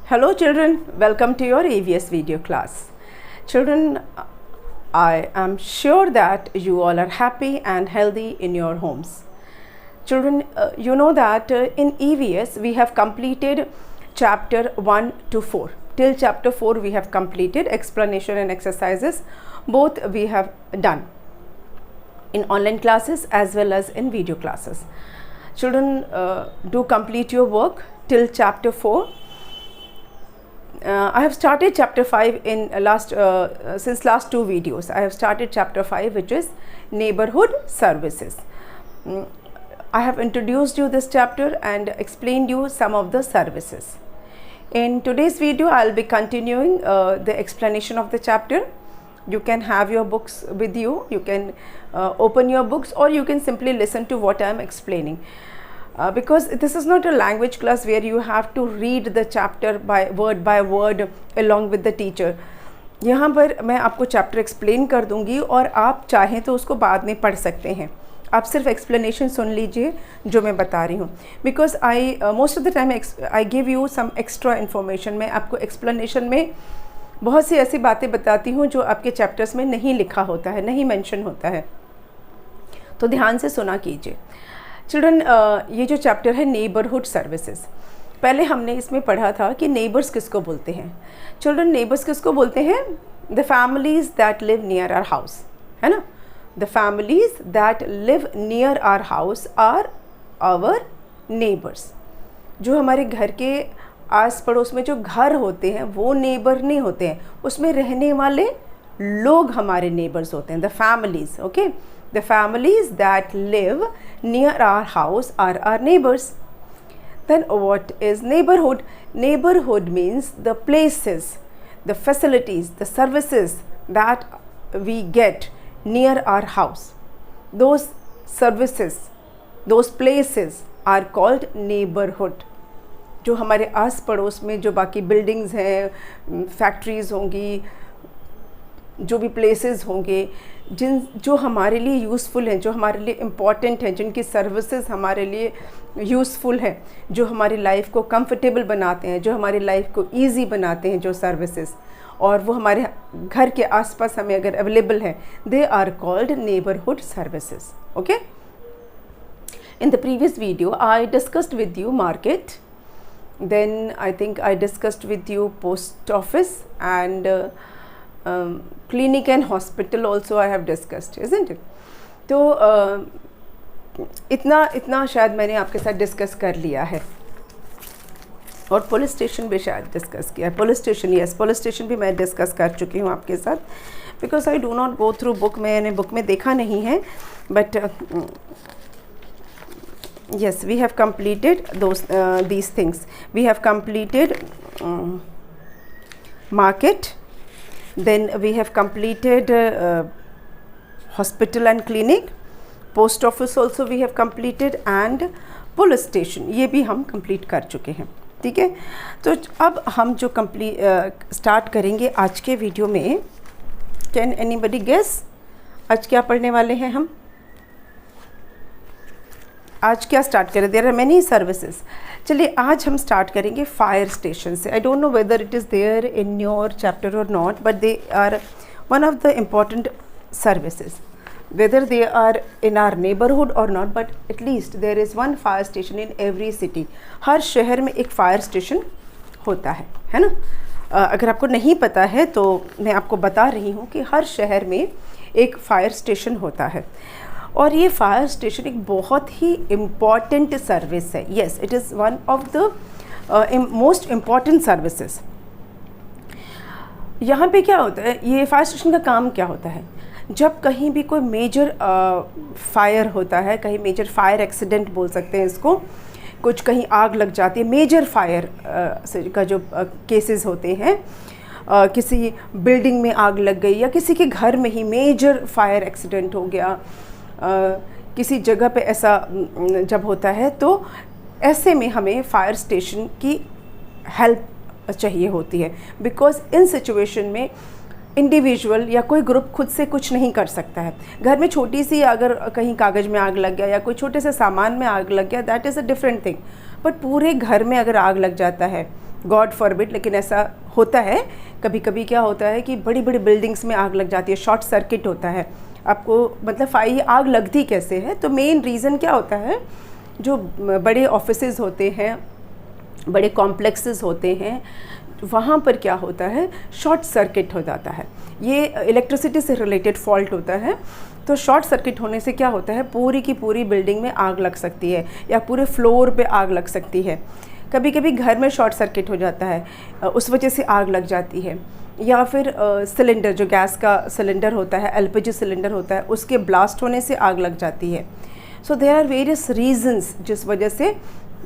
Hello children, welcome to your EVS video class. Children, I am sure that you all are happy and healthy in your homes. Children, you know that in EVS we have completed chapter 1 to 4. Till chapter 4 we have completed explanation and exercises. Both we have done in online classes as well as in video classes. Children, do complete your work till chapter 4. I have started chapter 5 in since last two videos. I have started chapter 5, which is neighborhood services. I have introduced you this chapter and explained you some of the services. In today's video, I will be continuing the explanation of the chapter. You can have your books with you. You can open your books, or you can simply listen to what I am explaining. Because this is not a language class where you have to read the chapter by word along with the teacher. यहाँ पर मैं आपको chapter explain कर दूँगी और आप चाहें तो उसको बाद में पढ़ सकते हैं. आप सिर्फ एक्सप्लेनेशन सुन लीजिए जो मैं बता रही हूँ. Because I most of the time I give you some extra information. मैं आपको एक्सप्लेनेशन में बहुत सी ऐसी बातें बताती हूँ जो आपके चैप्टर्स में नहीं लिखा होता है, नहीं मेंशन होता है. तो ध्यान से सुना कीजिए. चिल्ड्रन, ये जो चैप्टर है नेबरहुड सर्विसेज, पहले हमने इसमें पढ़ा था कि नेबर्स किसको बोलते हैं. चिल्ड्रन, नेबर्स किसको बोलते हैं? The families that live near our house, है ना. The families that live near our house are our neighbours. जो हमारे घर के आस पड़ोस में जो घर होते हैं वो नेबर नहीं होते हैं, उसमें रहने वाले लोग हमारे नेबर्स होते हैं, the families. Okay, the families that live near our house are our neighbors. Then what is neighborhood? Neighborhood means the places, the facilities, the services that we get near our house. Those services, those places are called neighborhood. जो हमारे आस पड़ोस में जो बाकी buildings हैं, factories होंगी, जो भी प्लेसेस होंगे, जो हमारे लिए यूज़फुल हैं, जो हमारे लिए इम्पॉर्टेंट हैं, जिनकी सर्विसेज हमारे लिए यूज़फुल हैं, जो हमारी लाइफ को कंफर्टेबल बनाते हैं, जो हमारी लाइफ को इजी बनाते हैं, जो सर्विसेज, और वो हमारे घर के आसपास हमें अगर अवेलेबल है, they are called neighbourhood services. Okay. In the previous video I discussed with you market, then I think I discussed with you post office and clinic and hospital also I have discussed, isn't it? तो इतना शायद मैंने आपके साथ discuss कर लिया है. और पुलिस स्टेशन भी शायद डिस्कस किया है. Police station, yes, police station भी मैं डिस्कस कर चुकी हूँ आपके साथ. Because I do not go through book, मैंने बुक में देखा नहीं है. But yes, we have completed these things. We have completed market, then we have completed hospital and clinic, post office also we have completed, and police station ये भी हम complete कर चुके हैं. ठीक है. तो अब हम जो स्टार्ट करेंगे आज के वीडियो में. Can anybody guess आज क्या पढ़ने वाले हैं हम? आज क्या स्टार्ट करें? There are many services. चलिए आज हम स्टार्ट करेंगे फायर स्टेशन से. I don't know whether it is there in your chapter और not, but they are one of the important services. Whether they are in our neighbourhood और not, but at least there is one fire station in every city. हर शहर में एक fire station होता है ना. अगर आपको नहीं पता है तो मैं आपको बता रही हूँ कि हर शहर में एक फायर स्टेशन होता है. और ये फायर स्टेशन एक बहुत ही इम्पॉर्टेंट सर्विस है. Yes, it is one of the most important services. यहाँ पे क्या होता है, ये फायर स्टेशन का काम क्या होता है? जब कहीं भी कोई मेजर फायर होता है, कहीं मेजर फायर एक्सीडेंट बोल सकते हैं इसको, कुछ कहीं आग लग जाती है, मेजर फायर का जो केसेस होते हैं, किसी बिल्डिंग में आग लग गई या किसी के घर में ही मेजर फायर एक्सीडेंट हो गया, किसी जगह पे ऐसा जब होता है, तो ऐसे में हमें फायर स्टेशन की हेल्प चाहिए होती है. बिकॉज़ इन सिचुएशन में इंडिविजुअल या कोई ग्रुप खुद से कुछ नहीं कर सकता है. घर में छोटी सी अगर कहीं कागज़ में आग लग गया या कोई छोटे से सामान में आग लग गया, that is a different thing. But पूरे घर में अगर आग लग जाता है गॉड फॉरबिड, लेकिन ऐसा होता है कभी कभी। क्या होता है कि बड़ी बड़ी बिल्डिंग्स में आग लग जाती है, शॉर्ट सर्किट होता है। आपको मतलब ये आग लगती कैसे है? तो मेन रीज़न क्या होता है, जो बड़े ऑफिसेज होते हैं, बड़े कॉम्प्लेक्सेस होते हैं, वहाँ पर क्या होता है, शॉर्ट सर्किट हो जाता है। ये इलेक्ट्रिसिटी से रिलेटेड फॉल्ट होता है। तो शॉर्ट सर्किट होने से क्या होता है, पूरी की पूरी बिल्डिंग में आग लग सकती है या पूरे फ्लोर पे आग लग सकती है। कभी कभी घर में शॉर्ट सर्किट हो जाता है, उस वजह से आग लग जाती है। या फिर सिलेंडर, जो गैस का सिलेंडर होता है, एलपीजी सिलेंडर होता है, उसके ब्लास्ट होने से आग लग जाती है। So there are various reasons जिस वजह से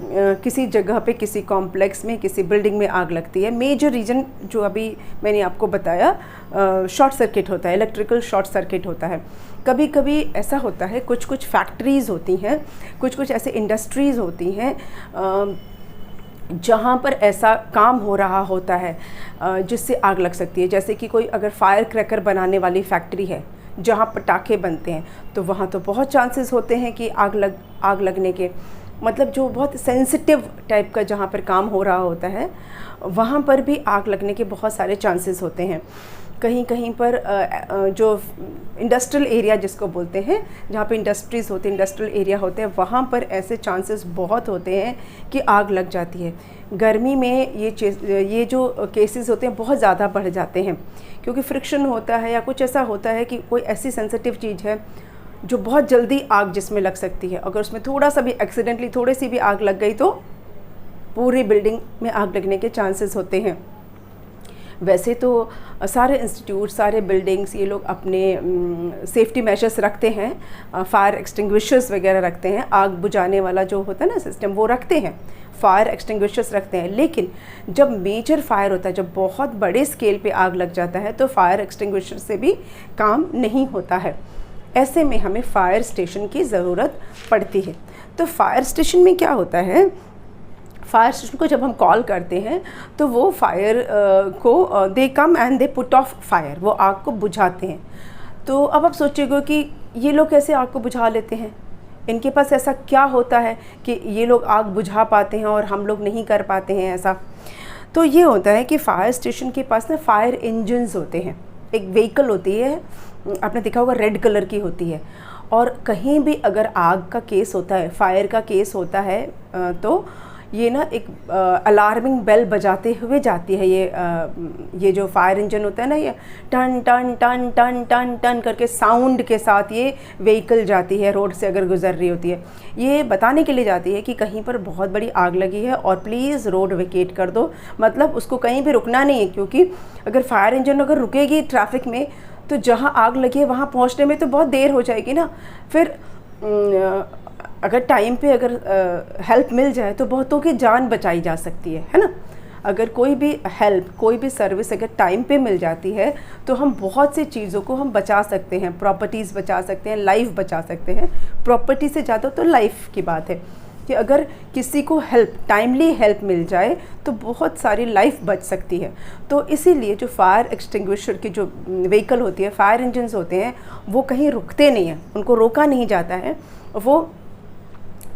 किसी जगह पे, किसी कॉम्प्लेक्स में, किसी बिल्डिंग में आग लगती है। मेजर रीज़न जो अभी मैंने आपको बताया, शॉर्ट सर्किट होता है, इलेक्ट्रिकल शॉर्ट सर्किट होता है। कभी कभी ऐसा होता है, कुछ कुछ फैक्ट्रीज़ होती हैं, कुछ कुछ ऐसे इंडस्ट्रीज़ होती हैं जहाँ पर ऐसा काम हो रहा होता है जिससे आग लग सकती है। जैसे कि कोई अगर फायर क्रैकर बनाने वाली फैक्ट्री है जहाँ पटाखे बनते हैं, तो वहाँ तो बहुत चांसेस होते हैं कि आग लगने के। मतलब जो बहुत सेंसिटिव टाइप का जहाँ पर काम हो रहा होता है, वहाँ पर भी आग लगने के बहुत सारे चांसेस होते हैं। कहीं कहीं पर जो इंडस्ट्रियल एरिया जिसको बोलते हैं, जहाँ पे इंडस्ट्रीज़ होते हैं, इंडस्ट्रियल एरिया होते हैं, वहाँ पर ऐसे चांसेस बहुत होते हैं कि आग लग जाती है। गर्मी में ये जो केसेस होते हैं बहुत ज़्यादा बढ़ जाते हैं, क्योंकि फ्रिक्शन होता है या कुछ ऐसा होता है कि कोई ऐसी सेंसिटिव चीज़ है जो बहुत जल्दी आग जिसमें लग सकती है। अगर उसमें थोड़ा सा भी एक्सीडेंटली थोड़ी सी भी आग लग गई तो पूरी बिल्डिंग में आग लगने के चांसेस होते हैं। वैसे तो सारे इंस्टीट्यूट, सारे बिल्डिंग्स, ये लोग अपने सेफ्टी मेजर्स रखते हैं, फायर एक्सटिंग्विशर्स वगैरह रखते हैं, आग बुझाने वाला जो होता है ना सिस्टम, वो रखते हैं, फायर एक्सटिंग्विशर्स रखते हैं। लेकिन जब मेजर फायर होता है, जब बहुत बड़े स्केल पे आग लग जाता है, तो फायर एक्सटिंग्विशर से भी काम नहीं होता है। ऐसे में हमें फायर स्टेशन की ज़रूरत पड़ती है। तो फायर स्टेशन में क्या होता है, फायर स्टेशन को जब हम कॉल करते हैं तो वो फायर को they come and they put off fire, वो आग को बुझाते हैं। तो अब आप सोचिएगा कि ये लोग कैसे आग को बुझा लेते हैं, इनके पास ऐसा क्या होता है कि ये लोग आग बुझा पाते हैं और हम लोग नहीं कर पाते हैं ऐसा। तो ये होता है कि फायर स्टेशन के पास ना फायर इंजन्स होते हैं। एक व्हीकल होती है, आपने देखा होगा, रेड कलर की होती है। और कहीं भी अगर आग का केस होता है, फायर का केस होता है, तो ये ना एक अलार्मिंग बेल बजाते हुए जाती है। ये जो फायर इंजन होता है ना, ये टन टन टन टन टन टन करके साउंड के साथ ये व्हीकल जाती है, रोड से अगर गुजर रही होती है। ये बताने के लिए जाती है कि कहीं पर बहुत बड़ी आग लगी है और प्लीज़ रोड वेकेट कर दो। मतलब उसको कहीं भी रुकना नहीं है, क्योंकि अगर फायर इंजन अगर रुकेगी ट्रैफिक में, तो जहाँ आग लगी है वहाँ पहुँचने में तो बहुत देर हो जाएगी ना। फिर अगर टाइम पे अगर हेल्प मिल जाए तो बहुतों की जान बचाई जा सकती है ना। अगर कोई भी हेल्प, कोई भी सर्विस अगर टाइम पे मिल जाती है तो हम बहुत सी चीज़ों को हम बचा सकते हैं, प्रॉपर्टीज़ बचा सकते हैं, लाइफ बचा सकते हैं। प्रॉपर्टी से ज़्यादा तो लाइफ की बात है कि अगर किसी को हेल्प, टाइमली हेल्प मिल जाए तो बहुत सारी लाइफ बच सकती है। तो इसीलिए जो फायर एक्सटिंग्विशर की जो व्हीकल होती है, फायर इंजन्स होते हैं, वो कहीं रुकते नहीं हैं, उनको रोका नहीं जाता है। वो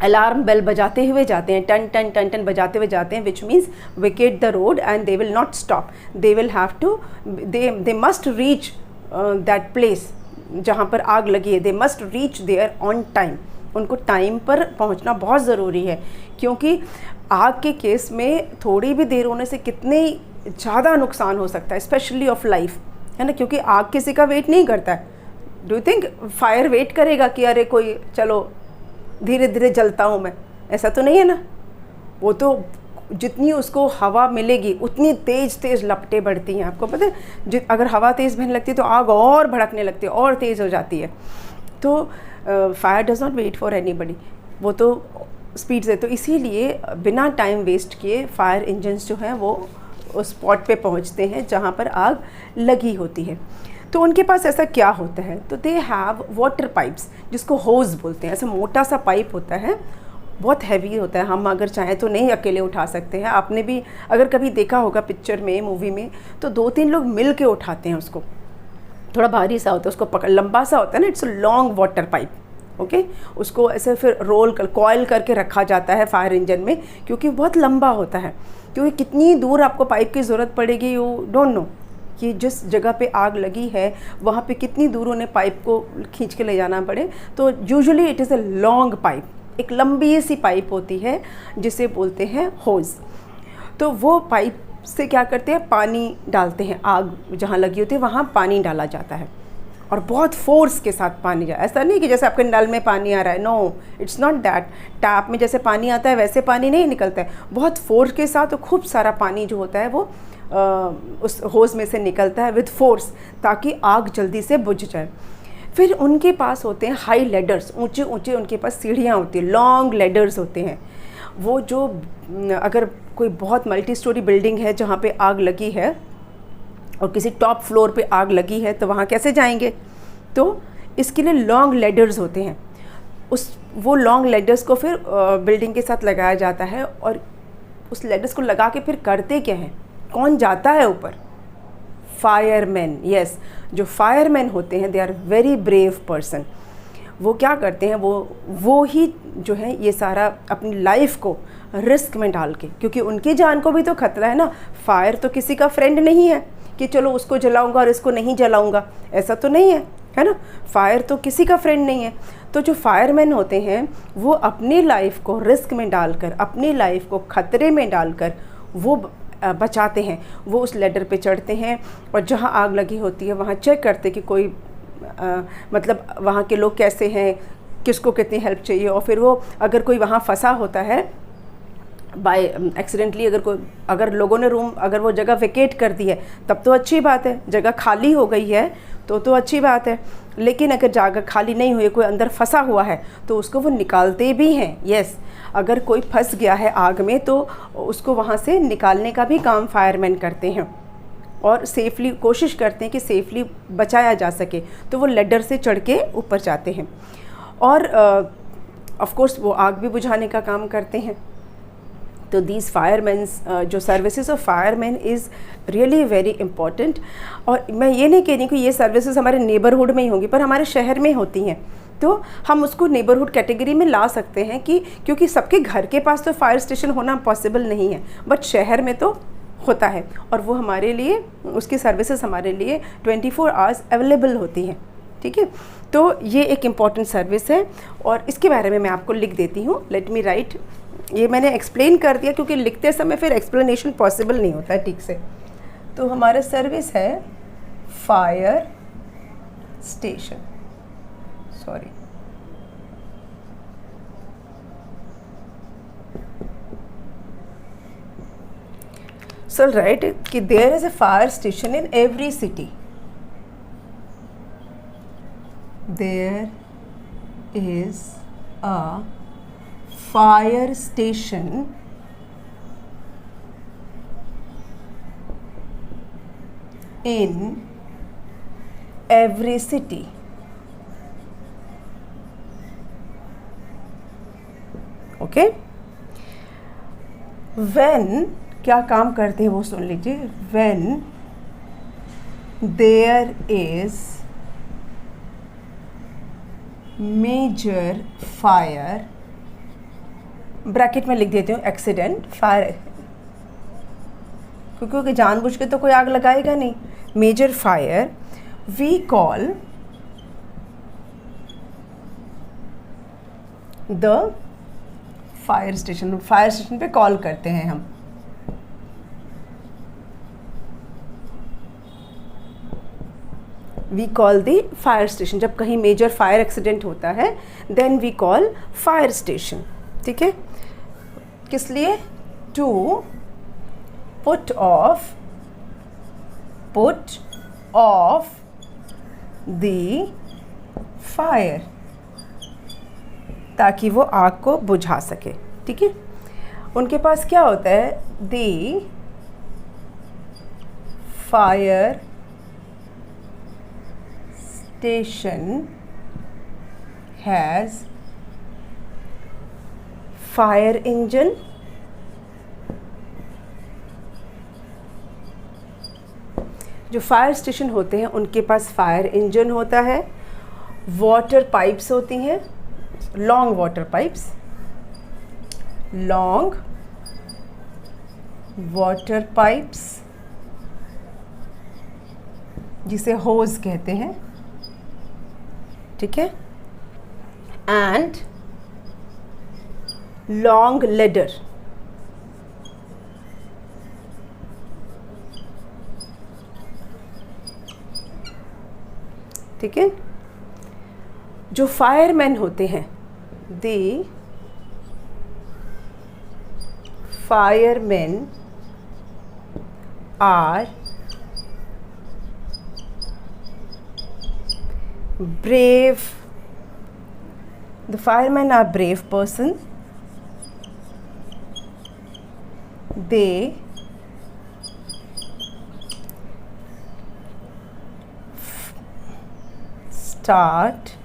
अलार्म बेल बजाते हुए जाते हैं, टन टन टन टन बजाते हुए जाते हैं, which means vacate the road and they will not stop, they will have to, they must reach that place जहाँ पर आग लगी है, they must reach there on time. उनको टाइम पर पहुँचना बहुत ज़रूरी है, क्योंकि आग के केस में थोड़ी भी देर होने से कितने ज़्यादा नुकसान हो सकता है, स्पेशली ऑफ लाइफ, है ना। क्योंकि आग किसी का वेट नहीं करता है। Do you think fire wait करेगा कि अरे कोई चलो धीरे धीरे जलता हूँ मैं? ऐसा तो नहीं है ना। वो तो जितनी उसको हवा मिलेगी उतनी तेज़ तेज़ लपटें बढ़ती हैं। आपको पता है, अगर हवा तेज़ बहने लगती है तो आग और भड़कने लगती है और तेज़ हो जाती है। तो fire does not wait for anybody, वो तो स्पीड से। तो इसीलिए बिना टाइम वेस्ट किए फायर इंजन्स जो हैं वो उस स्पॉट पे पहुंचते हैं जहां पर आग लगी होती है। तो उनके पास ऐसा क्या होता है, तो दे हैव वाटर पाइप्स, जिसको होज बोलते हैं। ऐसा मोटा सा पाइप होता है, बहुत हैवी होता है, हम अगर चाहें तो नहीं अकेले उठा सकते हैं। आपने भी अगर कभी देखा होगा पिक्चर में, मूवी में, तो 2-3 लोग मिल के उठाते हैं उसको। थोड़ा भारी सा होता है, उसको पकड़, लंबा सा होता है ना, it's a long water pipe, okay उसको ऐसे फिर रोल कर कॉयल करके रखा जाता है फायर इंजन में, क्योंकि बहुत लंबा होता है, क्योंकि कितनी दूर आपको पाइप की ज़रूरत पड़ेगी यू डोंट नो, कि जिस जगह पे आग लगी है वहाँ पे कितनी दूर उन्हें पाइप को खींच के ले जाना पड़े। तो usually it is a long pipe, एक लंबी सी पाइप होती है जिसे बोलते हैं होज। तो वो पाइप से क्या करते हैं, पानी डालते हैं, आग जहाँ लगी होती है वहाँ पानी डाला जाता है और बहुत फोर्स के साथ पानी जाए। ऐसा नहीं कि जैसे आपके नल में पानी आ रहा है, no it's not that. Tap में जैसे पानी आता है वैसे पानी नहीं निकलता है, बहुत फोर्स के साथ तो खूब सारा पानी जो होता है वो उस होज में से निकलता है विद फोर्स, ताकि आग जल्दी से बुझ जाए। फिर उनके पास होते हैं हाई लेडर्स, ऊंचे ऊंचे उनके पास सीढ़ियाँ होती हैं, लॉन्ग लेडर्स होते हैं। वो जो अगर कोई बहुत मल्टी स्टोरी बिल्डिंग है जहाँ पे आग लगी है और किसी टॉप फ्लोर पे आग लगी है तो वहाँ कैसे जाएंगे, तो इसके लिए लॉन्ग लेडर्स होते हैं। वो लॉन्ग लेडर्स को फिर बिल्डिंग के साथ लगाया जाता है और उस लेडर्स को लगा के फिर करते क्या है, कौन जाता है ऊपर, फायरमैन। यस, जो फायरमैन होते हैं they are very brave person. वो क्या करते हैं, वो ही जो है ये सारा अपनी लाइफ को रिस्क में डाल के, क्योंकि उनकी जान को भी तो खतरा है ना। फायर तो किसी का फ्रेंड नहीं है कि चलो उसको जलाऊंगा और इसको नहीं जलाऊंगा, ऐसा तो नहीं है ना। फायर तो किसी का फ्रेंड नहीं है। तो जो फायरमैन होते हैं वो अपनी लाइफ को रिस्क में डालकर, अपनी लाइफ को खतरे में डालकर वो बचाते हैं। वो उस लेडर पे चढ़ते हैं और जहाँ आग लगी होती है वहाँ चेक करते कि कोई मतलब वहाँ के लोग कैसे हैं, किसको कितनी हेल्प चाहिए। और फिर वो अगर कोई वहाँ फंसा होता है बाय एक्सीडेंटली, अगर लोगों ने रूम, अगर वो जगह वेकेट कर दी है तब तो अच्छी बात है, जगह खाली हो गई है तो अच्छी बात है। लेकिन अगर जगह खाली नहीं हुई, कोई अंदर फंसा हुआ है तो उसको वो निकालते भी हैं। यस, अगर कोई फंस गया है आग में तो उसको वहाँ से निकालने का भी काम फायरमैन करते हैं और सेफली कोशिश करते हैं कि सेफली बचाया जा सके। तो वो लेडर से चढ़ के ऊपर जाते हैं और ऑफ कोर्स वो आग भी बुझाने का काम करते हैं। तो दीज फायरमैन्स, जो services of fireman is really very important. और मैं ये नहीं कह रही कि ये सर्विसेज हमारे नेबरहुड में ही होंगी, पर हमारे शहर में होती हैं तो हम उसको नेबरहुड कैटेगरी में ला सकते हैं कि क्योंकि सबके घर के पास तो फायर स्टेशन होना पॉसिबल नहीं है, बट शहर में तो होता है और वो हमारे लिए, उसकी सर्विसेज हमारे लिए 24 आवर्स अवेलेबल होती हैं। ठीक है, तो ये एक इम्पॉर्टेंट सर्विस है और इसके बारे में मैं आपको लिख देती हूँ। Let me right. ये मैंने एक्सप्लेन कर दिया क्योंकि लिखते समय फिर एक्सप्लेनेशन पॉसिबल नहीं होता है ठीक से। तो हमारा सर्विस है fire station, sorry, so right कि there is a fire station in every city. There is a fire station in every city. Okay? When क्या काम करते हैं वो सुन लीजिए। When there is major fire, bracket में लिख देती हूँ एक्सीडेंट फायर, क्योंकि जानबूझ के तो कोई आग लगाएगा नहीं। Major fire we call the fire station, fire station पे कॉल करते हैं हम। We call the fire station, जब कहीं मेजर फायर एक्सीडेंट होता है then we call fire station. ठीक है, किस लिए? To put off the fire, ताकि वो आग को बुझा सके। ठीक है, उनके पास क्या होता है, the fire station has fire engine, जो फायर स्टेशन होते हैं उनके पास फायर इंजन होता है, वाटर पाइप्स होती हैं, long water pipes, long water pipes जिसे होज कहते हैं, ठीक है, एंड लॉन्ग लेडर, ठीक है। जो फायरमैन होते हैं, the firemen are brave, the firemen are brave person, they start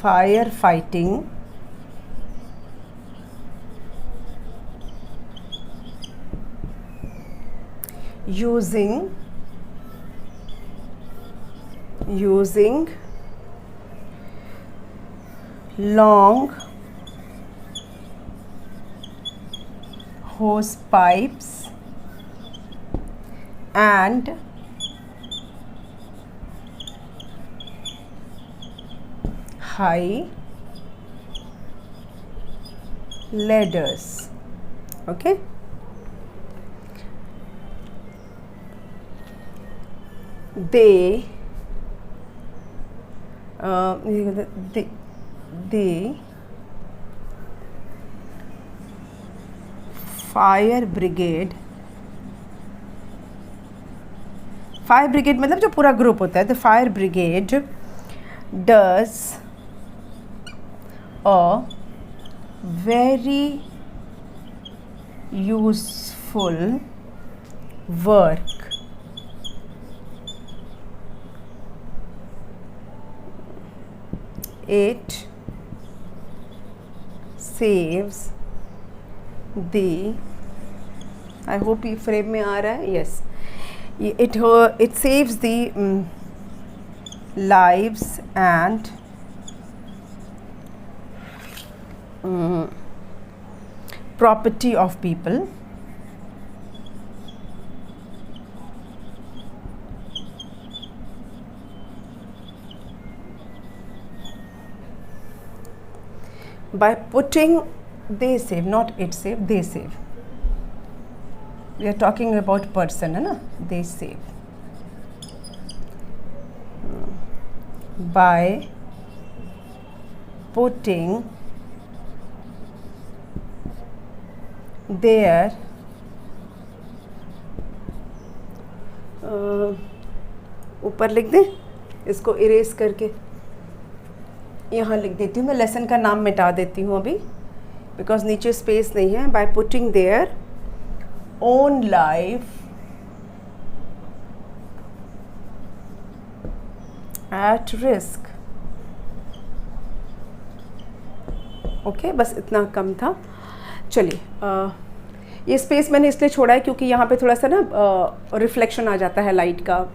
firefighting using long hose pipes and high ladders, okay. They fire brigade मतलब जो पूरा ग्रुप होता है, the fire brigade does a very useful work it saves the, I hope ये frame में आ रहा है, yes, it saves the lives and property of people by putting, they save, not it save, they save, we are talking about person, है ना, they save by putting their ऊपर लिख दे, इसको erase करके यहाँ लिख देती हूँ, मैं लेसन का नाम मिटा देती हूँ अभी, बिकॉज नीचे स्पेस नहीं है। By putting their own life at risk. Okay, बस इतना कम था। चलिए, ये स्पेस मैंने इसलिए छोड़ा है क्योंकि यहाँ पे थोड़ा सा ना रिफ्लेक्शन आ जाता है लाइट का।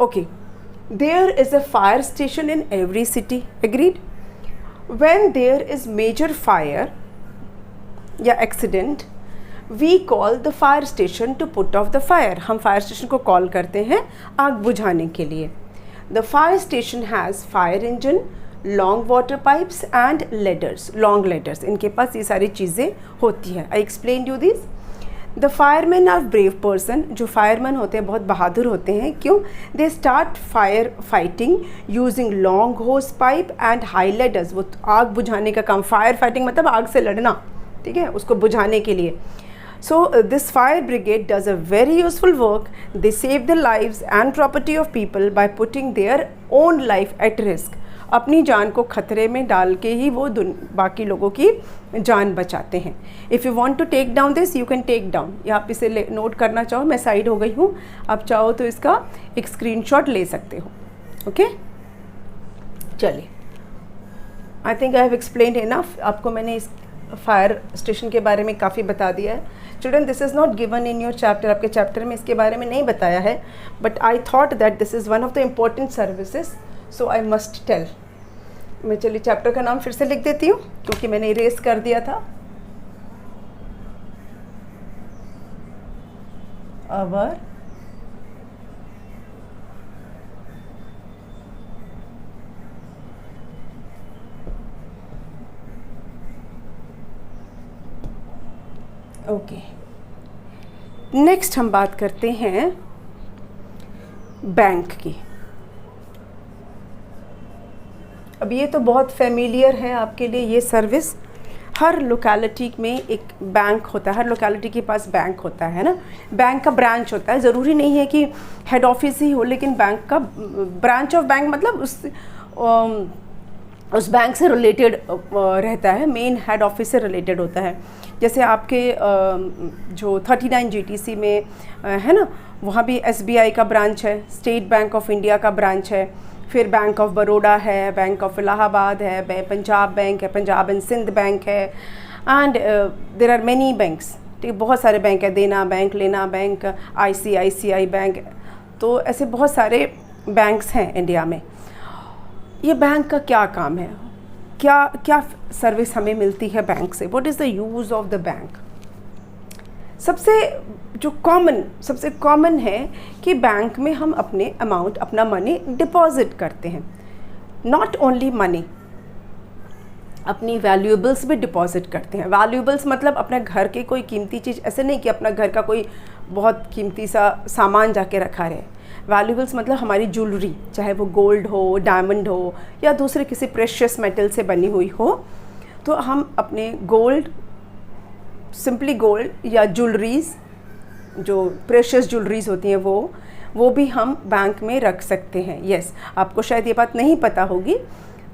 Okay, there is a fire station in every city, agreed? When there is major fire या accident, we call the fire station to put off the fire. हम fire station को call करते हैं आग बुझाने के लिए। The fire station has fire engine, long water pipes and ladders, long ladders. इनके पास ये सारी चीज़ें होती हैं। I explained you this. The fireman are brave person, जो फायरमैन होते हैं बहुत बहादुर होते हैं। क्यों? They start fire fighting using long hose pipe and high ladders. वो आग बुझाने का काम, फायर फाइटिंग मतलब आग से लड़ना, ठीक है, उसको बुझाने के लिए। So this fire brigade does a very useful work. They save the lives and property of people by putting their own life at risk. अपनी जान को खतरे में डाल के ही वो बाकी लोगों की जान बचाते हैं। If you want to take down this, you can take down. या आप इसे नोट करना चाहो, मैं साइड हो गई हूँ, आप चाहो तो इसका एक स्क्रीनशॉट ले सकते हो। ओके, चलिए, I think I have explained enough. आपको मैंने इस फायर स्टेशन के बारे में काफ़ी बता दिया है। Children, this is not given in your chapter, आपके चैप्टर में इसके बारे में नहीं बताया है, but I thought that this is one of the important services, so I must tell. मैं चलिए चैप्टर का नाम फिर से लिख देती हूँ क्योंकि मैंने इरेज कर दिया था। आवर ओके, नेक्स्ट हम बात करते हैं बैंक की। अब ये तो बहुत फेमिलियर है आपके लिए ये सर्विस। हर लोकेलिटी में एक बैंक होता है, हर लोकेलिटी के पास बैंक होता है ना, बैंक का ब्रांच होता है। ज़रूरी नहीं है कि हेड ऑफिस ही हो, लेकिन बैंक का ब्रांच ऑफ बैंक मतलब उस बैंक से रिलेटेड रहता है, मेन हेड ऑफिस से रिलेटेड होता है। जैसे आपके जो 39 GTC में है ना, वहाँ भी SBI का ब्रांच है, स्टेट बैंक ऑफ इंडिया का ब्रांच है, फिर बैंक ऑफ बड़ौदा है, बैंक ऑफ इलाहाबाद है, पंजाब बैंक है, पंजाब एंड सिंध बैंक है, and there are many banks, ठीक है, बहुत सारे बैंक है, देना बैंक, लेना बैंक, ICICI बैंक, तो ऐसे बहुत सारे बैंक्स हैं इंडिया में। ये बैंक का क्या काम है, क्या क्या सर्विस हमें मिलती है बैंक से, what is the use of the bank. सबसे कॉमन है कि बैंक में हम अपने अमाउंट, अपना मनी डिपॉजिट करते हैं। नॉट ओनली मनी, अपनी वैल्यूएबल्स भी डिपॉजिट करते हैं। वैल्यूएबल्स मतलब अपने घर की कोई कीमती चीज़, ऐसे नहीं कि अपना घर का कोई बहुत कीमती सा सामान जाके रखा रहे। वैल्यूएबल्स मतलब हमारी ज्वेलरी, चाहे वो गोल्ड हो, डायमंड हो या दूसरे किसी प्रेशियस मेटल से बनी हुई हो, तो हम अपने गोल्ड, सिंपली गोल्ड या ज्वेलरीज, जो प्रेशियस ज्वेलरीज होती हैं वो भी हम बैंक में रख सकते हैं। यस, आपको शायद ये बात नहीं पता होगी,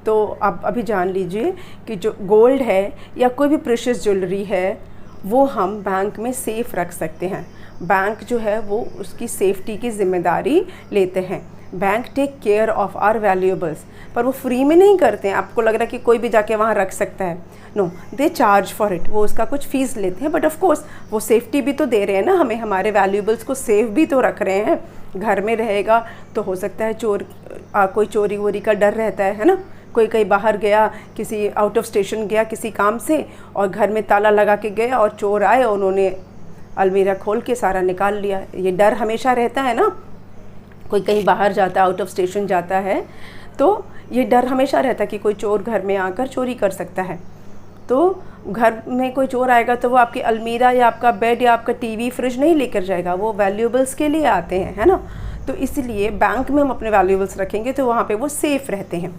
तो आप अभी जान लीजिए कि जो गोल्ड है या कोई भी प्रेशियस ज्वेलरी है वो हम बैंक में सेफ़ रख सकते हैं। बैंक जो है वो उसकी सेफ्टी की जिम्मेदारी लेते हैं। Bank take care of our valuables, पर वो फ्री में नहीं करते हैं। आपको लग रहा है कि कोई भी जाके वहाँ रख सकता है, no, they charge for it, वो उसका कुछ फ़ीस लेते हैं, बट ऑफ कोर्स वो सेफ्टी भी तो दे रहे हैं ना हमें, हमारे वैल्यूएबल्स को सेफ भी तो रख रहे हैं। घर में रहेगा तो हो सकता है कोई चोरी वोरी का डर रहता है ना, कोई कहीं बाहर गया, किसी आउट ऑफ स्टेशन गया किसी काम से और घर में ताला लगा के गया और चोर आए, उन्होंने अलमीरा खोल के सारा निकाल लिया। ये डर हमेशा रहता है ना, कोई कहीं बाहर जाता है, आउट ऑफ स्टेशन जाता है, तो ये डर हमेशा रहता है कि कोई चोर घर में आकर चोरी कर सकता है। तो घर में कोई चोर आएगा तो वो आपकी अलमीरा या आपका बेड या आपका टीवी, फ्रिज नहीं लेकर जाएगा, वो वैल्यूएबल्स के लिए आते हैं, है ना। तो इसलिए बैंक में हम अपने वैल्यूएबल्स रखेंगे तो वहाँ पे वो सेफ़ रहते हैं,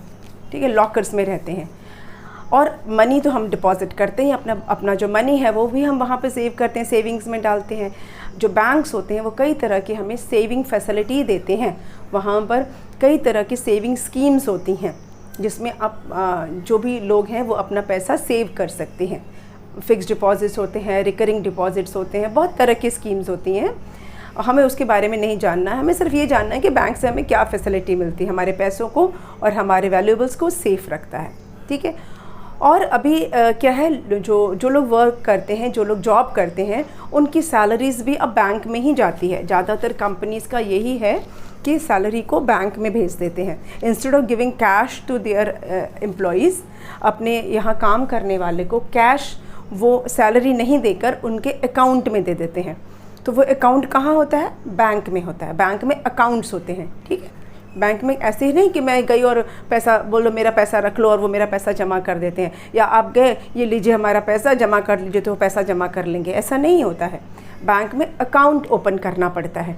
ठीक है, लॉकर्स में रहते हैं। और मनी तो हम डिपॉजिट करते हैं, अपना जो मनी है वो भी हम वहाँ पे सेव करते हैं, सेविंग्स में डालते हैं। जो बैंक्स होते हैं वो कई तरह की हमें सेविंग फैसिलिटी देते हैं, वहाँ पर कई तरह की सेविंग स्कीम्स होती हैं जिसमें आप जो भी लोग हैं वो अपना पैसा सेव कर सकते हैं। फ़िक्स डिपॉजिट्स होते हैं, रिकरिंग डिपॉजिट्स होते हैं, बहुत तरह की स्कीम्स होती हैं। हमें उसके बारे में नहीं जानना है, हमें सिर्फ ये जानना है कि बैंक से हमें क्या फैसिलिटी मिलती है, हमारे पैसों को और हमारे वैल्यूएबल्स को सेफ़ रखता है, ठीक है। और अभी क्या है, जो लोग वर्क करते हैं, जो लोग जॉब करते हैं, उनकी सैलरीज़ भी अब बैंक में ही जाती है। ज़्यादातर कंपनीज़ का यही है कि सैलरी को बैंक में भेज देते हैं, instead of giving cash to their employees. अपने यहाँ काम करने वाले को कैश वो सैलरी नहीं देकर उनके अकाउंट में दे देते हैं। तो वो अकाउंट कहाँ होता है, बैंक में होता है। बैंक में अकाउंट्स होते हैं, ठीक है। बैंक में ऐसे ही नहीं कि मैं गई और पैसा बोलो मेरा पैसा रख लो और वो मेरा पैसा जमा कर देते हैं, या आप गए ये लीजिए हमारा पैसा जमा कर लीजिए तो वो पैसा जमा कर लेंगे, ऐसा नहीं होता है। बैंक में अकाउंट ओपन करना पड़ता है।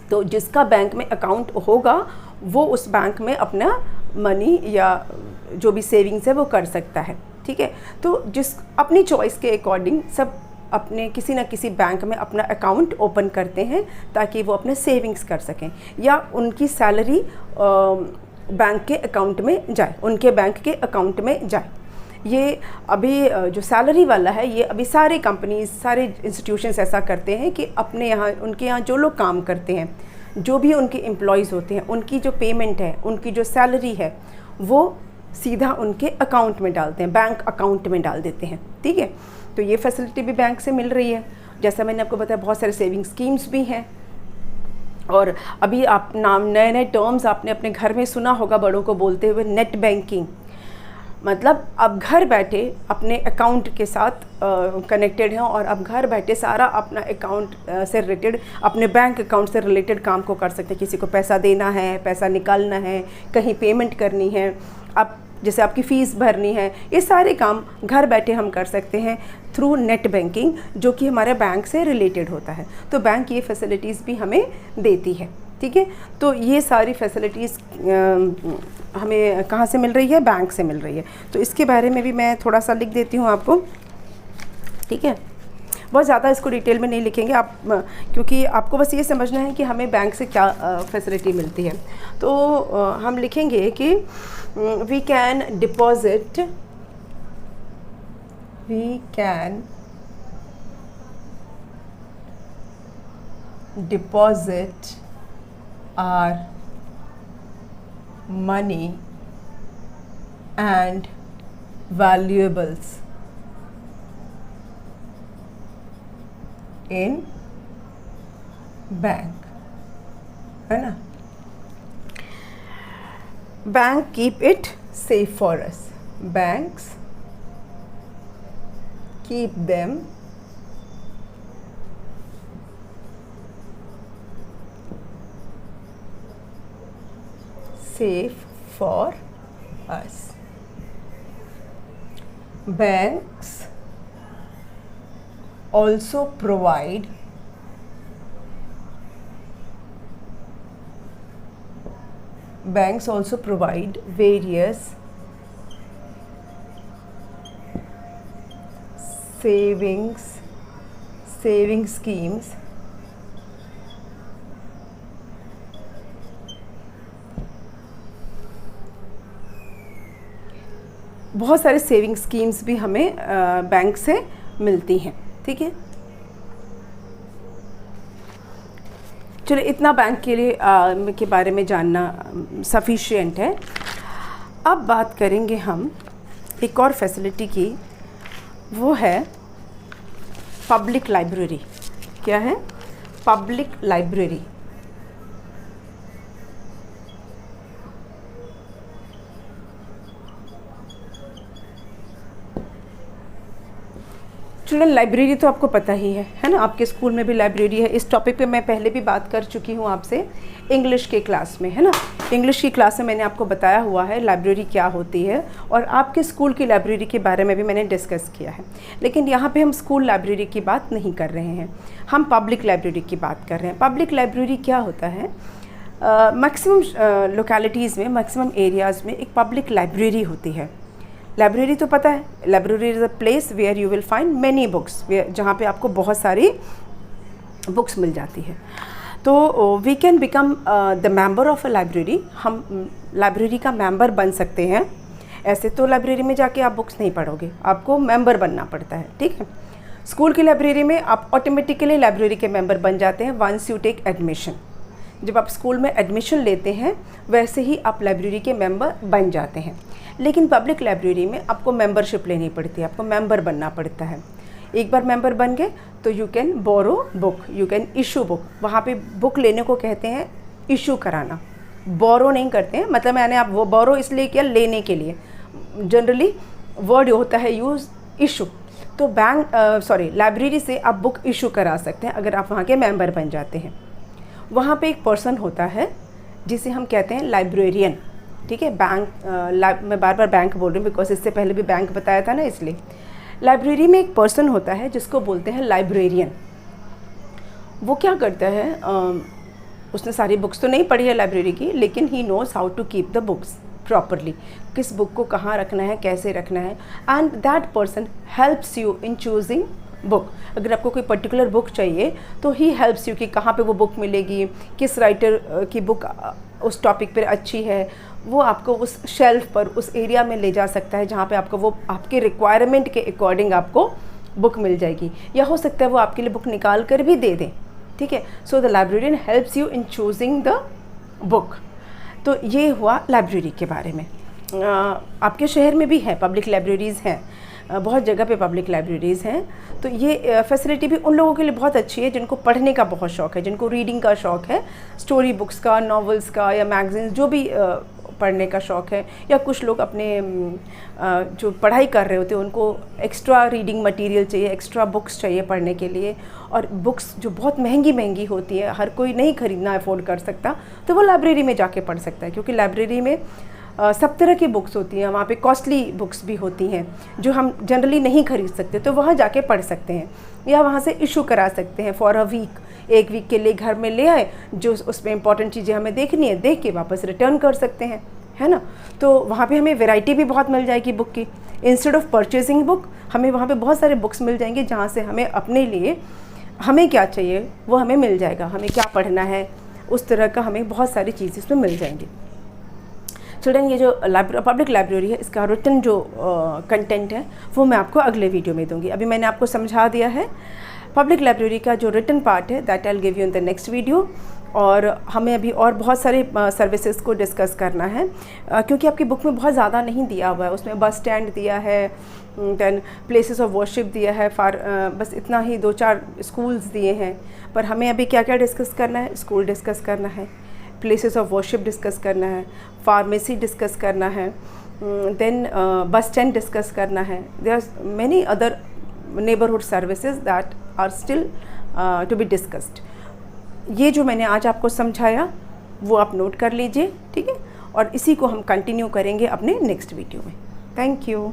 तो जिसका बैंक में अकाउंट होगा वो उस बैंक में अपना मनी या जो भी सेविंग्स है वो कर सकता है, ठीक है। तो जिस अपनी चॉइस के अकॉर्डिंग सब अपने किसी न किसी बैंक में अपना अकाउंट ओपन करते हैं ताकि वो अपने सेविंग्स कर सकें, या उनकी सैलरी बैंक के अकाउंट में जाए, उनके बैंक के अकाउंट में जाए। ये अभी जो सैलरी वाला है ये अभी सारे कंपनीज, सारे इंस्टीट्यूशंस ऐसा करते हैं कि अपने यहाँ, उनके यहाँ जो लोग काम करते हैं, जो भी उनके एम्प्लॉयज़ होते हैं, उनकी जो पेमेंट है, उनकी जो सैलरी है वो सीधा उनके अकाउंट में डालते हैं, बैंक अकाउंट में डाल देते हैं। ठीक है, तो ये फैसिलिटी भी बैंक से मिल रही है। जैसा मैंने आपको बताया, बहुत सारे सेविंग स्कीम्स भी हैं। और अभी आप नए नए टर्म्स आपने अपने घर में सुना होगा बड़ों को बोलते हुए, नेट बैंकिंग। मतलब अब घर बैठे अपने अकाउंट के साथ कनेक्टेड हैं और अब घर बैठे सारा अपना अकाउंट से रिलेटेड, अपने बैंक अकाउंट से रिलेटेड काम को कर सकते हैं। किसी को पैसा देना है, पैसा निकालना है, कहीं पेमेंट करनी है, अब जैसे आपकी फ़ीस भरनी है, ये सारे काम घर बैठे हम कर सकते हैं थ्रू नेट बैंकिंग, जो कि हमारे बैंक से रिलेटेड होता है। तो बैंक ये फैसिलिटीज़ भी हमें देती है। ठीक है, तो ये सारी फैसिलिटीज़ हमें कहाँ से मिल रही है? बैंक से मिल रही है। तो इसके बारे में भी मैं थोड़ा सा लिख देती हूँ आपको। ठीक है, बहुत ज़्यादा इसको डिटेल में नहीं लिखेंगे आप, क्योंकि आपको बस ये समझना है कि हमें बैंक से क्या फैसिलिटी मिलती है। तो हम लिखेंगे कि we can deposit our money and valuables in bank, है ना। Bank keep it safe for us. Banks keep them safe for us. Banks also provide various saving schemes बहुत सारे सेविंग स्कीम्स भी हमें बैंक से मिलती हैं। ठीक है, चलिए इतना बैंक के लिए के बारे में जानना सफिशिएंट है। अब बात करेंगे हम एक और फैसिलिटी की, वो है पब्लिक लाइब्रेरी। क्या है? Public library. चिल्ड्रन, लाइब्रेरी तो आपको पता ही है ना, आपके स्कूल में भी लाइब्रेरी है। इस टॉपिक पे मैं पहले भी बात कर चुकी हूँ आपसे इंग्लिश के क्लास में, है ना। इंग्लिश की क्लास में मैंने आपको बताया हुआ है लाइब्रेरी क्या होती है, और आपके स्कूल की लाइब्रेरी के बारे में भी मैंने डिस्कस किया है। लेकिन यहाँ पे हम स्कूल लाइब्रेरी की बात नहीं कर रहे हैं, हम पब्लिक लाइब्रेरी की बात कर रहे हैं। पब्लिक लाइब्रेरी क्या होता है? मैक्सिमम लोकेलिटीज़ में, मैक्सिमम एरियाज़ में एक पब्लिक लाइब्रेरी होती है। लाइब्रेरी तो पता है, library is a place where you will find many books, जहाँ पे आपको बहुत सारी बुक्स मिल जाती है। तो we can become the member of a library. हम लाइब्रेरी का मेंबर बन सकते हैं। ऐसे तो लाइब्रेरी में जाके आप बुक्स नहीं पढ़ोगे, आपको मेंबर बनना पड़ता है। ठीक है, स्कूल की लाइब्रेरी में आप ऑटोमेटिकली लाइब्रेरी के मेंबर बन जाते हैं वंस यू टेक एडमिशन। जब आप स्कूल में एडमिशन लेते हैं वैसे ही आप लाइब्रेरी के मेंबर बन जाते हैं। लेकिन पब्लिक लाइब्रेरी में आपको मेंबरशिप लेनी पड़ती है, आपको मेंबर बनना पड़ता है। एक बार मेंबर बन गए तो you can borrow book, you can issue book. वहाँ पे बुक लेने को कहते हैं इशू कराना, बोरो नहीं करते हैं। मतलब मैंने आप वो बोरो इसलिए किया, लेने के लिए। जनरली वर्ड होता है यूज़ इशू। तो लाइब्रेरी से आप बुक इशू करा सकते हैं अगर आप वहाँ के मेंबर बन जाते हैं। वहाँ पे एक पर्सन होता है जिसे हम कहते हैं लाइब्रेरियन। ठीक है, मैं बार बार बैंक बोल रही हूँ बिकॉज इससे पहले भी बैंक बताया था ना, इसलिए। लाइब्रेरी में एक पर्सन होता है जिसको बोलते हैं लाइब्रेरियन। वो क्या करता है, उसने सारी बुक्स तो नहीं पढ़ी है लाइब्रेरी की, लेकिन he knows how to keep the books properly. किस बुक को कहाँ रखना है, कैसे रखना है, and that person helps you in choosing book. अगर आपको कोई पर्टिकुलर बुक चाहिए तो ही हेल्प्स यू कि कहाँ पे वो बुक मिलेगी, किस राइटर की बुक उस टॉपिक पर अच्छी है। वो आपको उस शेल्फ पर, उस एरिया में ले जा सकता है जहाँ पे आपको वो आपके रिक्वायरमेंट के अकॉर्डिंग आपको बुक मिल जाएगी, या हो सकता है वो आपके लिए बुक निकाल कर भी दे दें। ठीक है, so the librarian helps you in choosing the book. तो ये हुआ लाइब्रेरी के बारे में। आपके शहर में भी है, पब्लिक लाइब्रेरीज़ हैं, बहुत जगह पे पब्लिक लाइब्रेरीज़ हैं। तो ये फैसिलिटी भी उन लोगों के लिए बहुत अच्छी है जिनको पढ़ने का बहुत शौक़ है, जिनको रीडिंग का शौक़ है, स्टोरी बुक्स का, नॉवेल्स का या मैगज़ीन जो भी पढ़ने का शौक़ है, या कुछ लोग अपने जो पढ़ाई कर रहे होते हैं उनको एक्स्ट्रा रीडिंग मटेरियल चाहिए, एक्स्ट्रा बुक्स चाहिए पढ़ने के लिए, और बुक्स जो बहुत महंगी होती है, हर कोई नहीं खरीदना अफोर्ड कर सकता, तो वो लाइब्रेरी में जाके पढ़ सकता है, क्योंकि लाइब्रेरी में सब तरह की बुक्स होती हैं, वहाँ पे कॉस्टली बुक्स भी होती हैं जो हम जनरली नहीं खरीद सकते, तो वहाँ जाके पढ़ सकते हैं, या वहाँ से इशू करा सकते हैं फॉर अ वीक, एक वीक के लिए घर में ले आए, जो उसमें इंपॉर्टेंट चीज़ें हमें देखनी है देख के वापस रिटर्न कर सकते हैं, है ना। तो वहाँ पे हमें वैरायटी भी बहुत मिल जाएगी बुक की। इंस्टेड ऑफ परचेजिंग बुक, हमें वहाँ पे बहुत सारे बुक्स मिल जाएंगे जहाँ से हमें अपने लिए हमें क्या चाहिए वो हमें मिल जाएगा, हमें क्या पढ़ना है उस तरह का हमें बहुत सारी चीज़ें इसमें मिल जाएंगी। चिल्ड्रन, ये जो पब्लिक लाइब्रेरी है इसका रिटन जो कंटेंट है वो मैं आपको अगले वीडियो में दूंगी। अभी मैंने आपको समझा दिया है पब्लिक लाइब्रेरी का जो रिटन पार्ट है, that I will give you in the next video. और हमें अभी और बहुत सारे सर्विसेज को डिस्कस करना है, क्योंकि आपकी बुक में बहुत ज़्यादा नहीं दिया हुआ है। उसमें बस स्टैंड दिया है, दैन प्लेसेस ऑफ वर्शिप दिया है, बस इतना ही 2-4 स्कूल्स दिए हैं। पर हमें अभी क्या क्या डिस्कस करना है? स्कूल डिस्कस करना है, प्लेसेस ऑफ वर्शिप डिस्कस करना है, फार्मेसी डिस्कस करना है, देन बस स्टैंड डिस्कस करना है। There are many other neighbourhood services that are still to be discussed. ये जो मैंने आज आपको समझाया वो आप नोट कर लीजिए, ठीक है, और इसी को हम कंटिन्यू करेंगे अपने नेक्स्ट वीडियो में। Thank you.